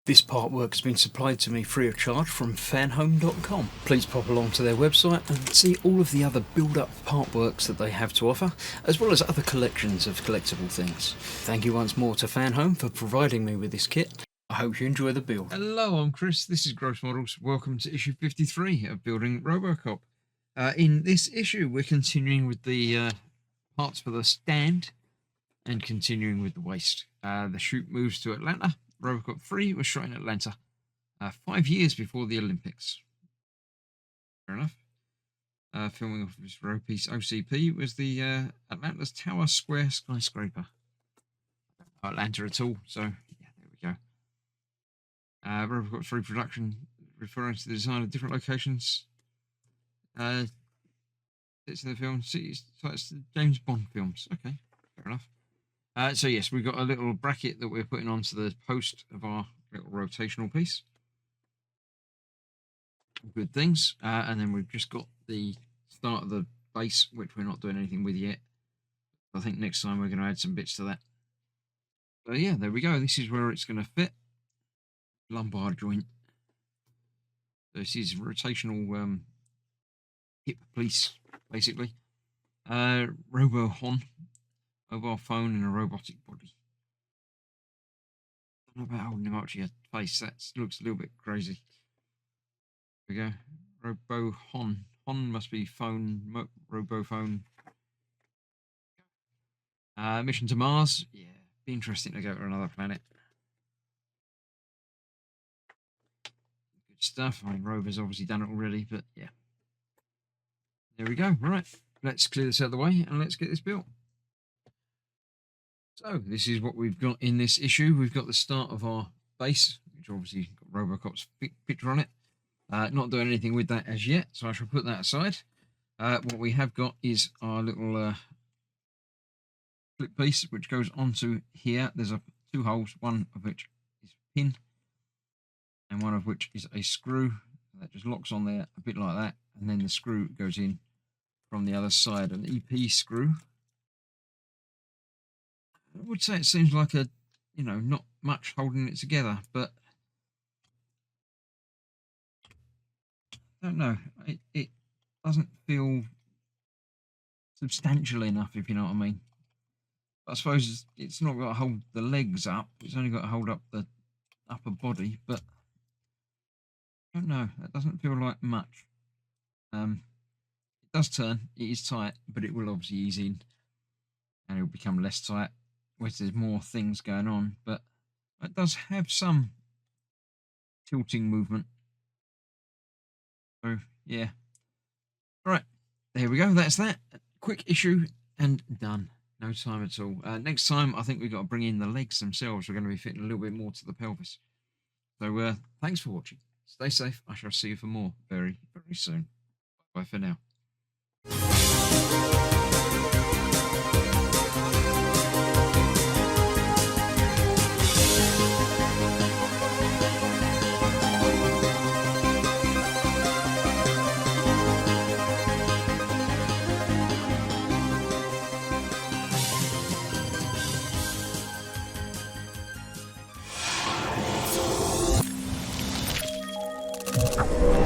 This artwork has been supplied to me free of charge from Fanhome.com. Please pop along to their website and see all of the other build-up artworks that they have to offer, as well as other collections of collectible things. Thank you once more to Fanhome for providing me with this kit. I hope you enjoy the build. Hello, I'm Chris. This is Gross Models. Welcome to issue 53 of Building Robocop. In this issue, we're continuing with the parts for the stand and continuing with the waist. The shoot moves to Atlanta. Robocop 3 was shot in Atlanta 5 years before the Olympics. Fair enough. Filming of this road piece OCP was the Atlanta's Tower Square skyscraper. Not Atlanta at all, so yeah, there we go. Robocop 3 production, referring to the design of different locations. It's in the film. So it's the James Bond films. Okay, fair enough. So yes, we've got a little bracket that we're putting onto the post of our little rotational piece. Good things. And then we've just got the start of the base, which we're not doing anything with yet. I think next time we're going to add some bits to that. So yeah, there we go. This is where it's going to fit. Lumbar joint. This is rotational hip piece, basically. Robo-Hon. Mobile phone and a robotic body. I don't know about holding him up to your face. That looks a little bit crazy. There we go. Robo-Hon. Hon must be phone. Robo-phone. Mission to Mars. Yeah, be interesting to go to another planet. Good stuff. I mean, Rover's obviously done it already, but yeah. There we go. Right. Let's clear this out of the way and let's get this built. So this is what we've got in this issue. We've got the start of our base, which obviously got Robocop's picture on it. Not doing anything with that as yet, so I shall put that aside. What we have got is our little clip piece, which goes onto here. There's two holes, one of which is a pin, and one of which is a screw. That just locks on there a bit like that, and then the screw goes in from the other side. An EP screw. I would say it seems like not much holding it together, but I don't know. It doesn't feel substantial enough, if you know what I mean. But I suppose it's not got to hold the legs up. It's only got to hold up the upper body, but I don't know. That doesn't feel like much. It does turn. It is tight, but it will obviously ease in, and it will become less tight which there's more things going on, but it does have some tilting movement. So yeah. Right, there we go. That's that. Quick issue and done. No time at all. Next time, I think we've got to bring in the legs themselves. We're going to be fitting a little bit more to the pelvis. So thanks for watching. Stay safe. I shall see you for more very, very soon. Bye for now. You